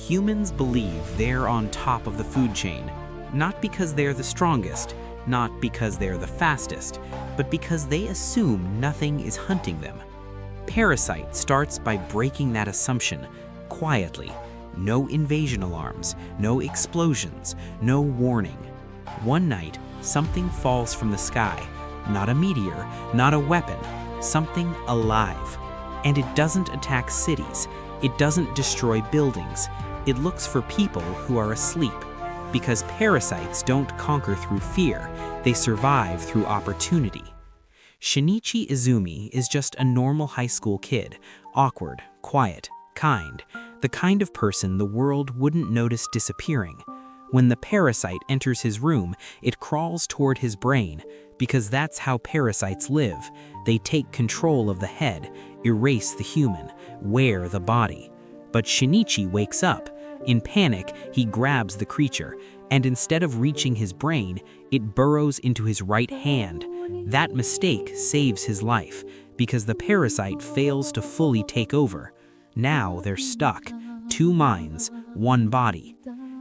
Humans believe they're on top of the food chain, not because they're the strongest, not because they're the fastest, but because they assume nothing is hunting them. Parasyte starts by breaking that assumption, quietly. No invasion alarms, no explosions, no warning. One night, something falls from the sky. Not a meteor, not a weapon, something alive. And it doesn't attack cities, it doesn't destroy buildings. It looks for people who are asleep. Because parasites don't conquer through fear, they survive through opportunity. Shinichi Izumi is just a normal high school kid, awkward, quiet, kind, the kind of person the world wouldn't notice disappearing. When the parasite enters his room, it crawls toward his brain, because that's how parasites live. They take control of the head, erase the human, wear the body. But Shinichi wakes up. In panic, he grabs the creature, and instead of reaching his brain, it burrows into his right hand. That mistake saves his life, because the parasite fails to fully take over. Now they're stuck. Two minds, one body.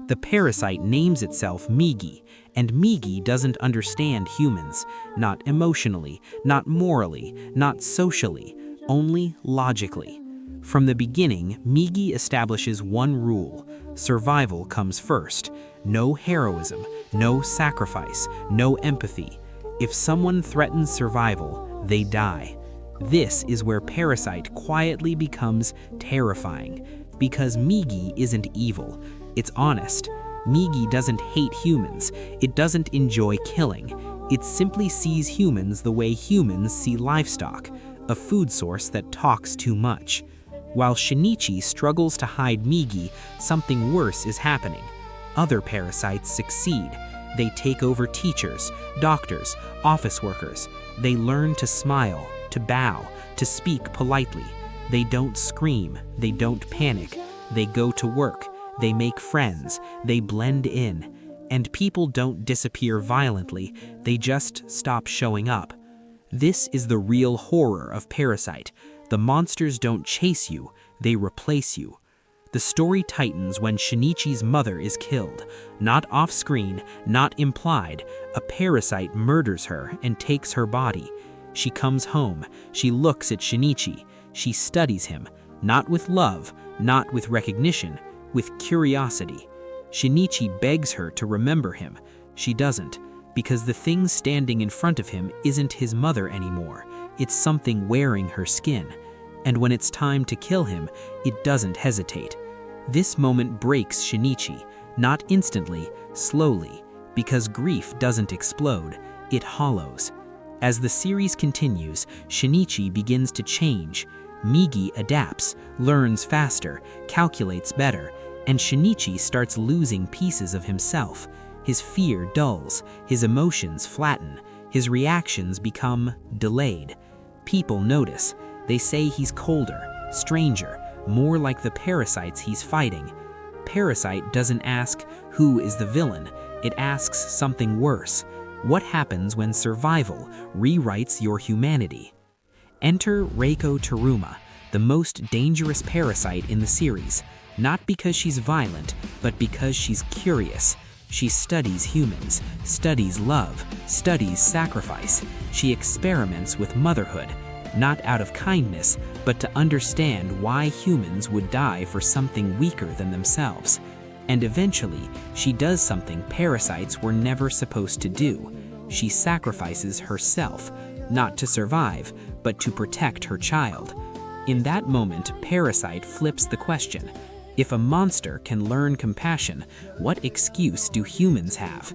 The parasite names itself Migi, and Migi doesn't understand humans, not emotionally, not morally, not socially, only logically. From the beginning, Migi establishes one rule: survival comes first. No heroism, no sacrifice, no empathy. If someone threatens survival, they die. This is where Parasyte quietly becomes terrifying, because Migi isn't evil, it's honest. Migi doesn't hate humans, it doesn't enjoy killing. It simply sees humans the way humans see livestock, a food source that talks too much. While Shinichi struggles to hide Migi, something worse is happening. Other parasites succeed. They take over teachers, doctors, office workers. They learn to smile, to bow, to speak politely. They don't scream, they don't panic. They go to work, they make friends, they blend in. And people don't disappear violently, they just stop showing up. This is the real horror of Parasyte. The monsters don't chase you, they replace you. The story tightens when Shinichi's mother is killed. Not off-screen, not implied. A parasite murders her and takes her body. She comes home. She looks at Shinichi. She studies him, not with love, not with recognition, with curiosity. Shinichi begs her to remember him. She doesn't, because the thing standing in front of him isn't his mother anymore. It's something wearing her skin. And when it's time to kill him, it doesn't hesitate. This moment breaks Shinichi, not instantly, slowly, because grief doesn't explode, it hollows. As the series continues, Shinichi begins to change. Migi adapts, learns faster, calculates better, and Shinichi starts losing pieces of himself. His fear dulls, his emotions flatten, his reactions become delayed. People notice. They say he's colder, stranger, more like the parasites he's fighting. Parasyte doesn't ask, who is the villain? It asks something worse. What happens when survival rewrites your humanity? Enter Reiko Teruma, the most dangerous parasite in the series. Not because she's violent, but because she's curious. She studies humans, studies love, studies sacrifice. She experiments with motherhood. Not out of kindness, but to understand why humans would die for something weaker than themselves. And eventually, she does something parasites were never supposed to do. She sacrifices herself, not to survive, but to protect her child. In that moment, Parasyte flips the question. If a monster can learn compassion, what excuse do humans have?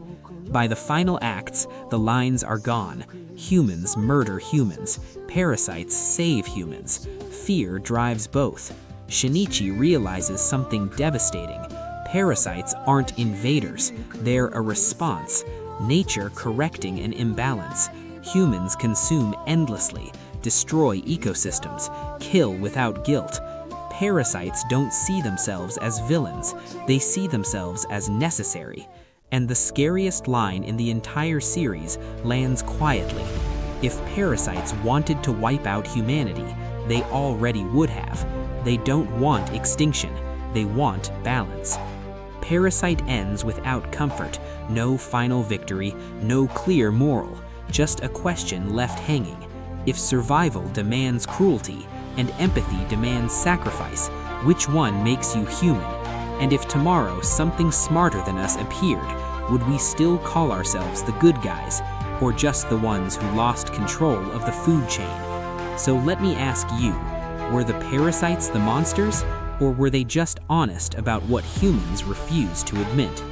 By the final acts, the lines are gone. Humans murder humans. Parasites save humans. Fear drives both. Shinichi realizes something devastating. Parasites aren't invaders. They're a response. Nature correcting an imbalance. Humans consume endlessly, destroy ecosystems, kill without guilt. Parasites don't see themselves as villains. They see themselves as necessary. And the scariest line in the entire series lands quietly. If parasites wanted to wipe out humanity, they already would have. They don't want extinction. They want balance. Parasyte ends without comfort, no final victory, no clear moral, just a question left hanging. If survival demands cruelty and empathy demands sacrifice, which one makes you human? And if tomorrow something smarter than us appeared, would we still call ourselves the good guys, or just the ones who lost control of the food chain? So let me ask you, were the parasites the monsters, or were they just honest about what humans refuse to admit?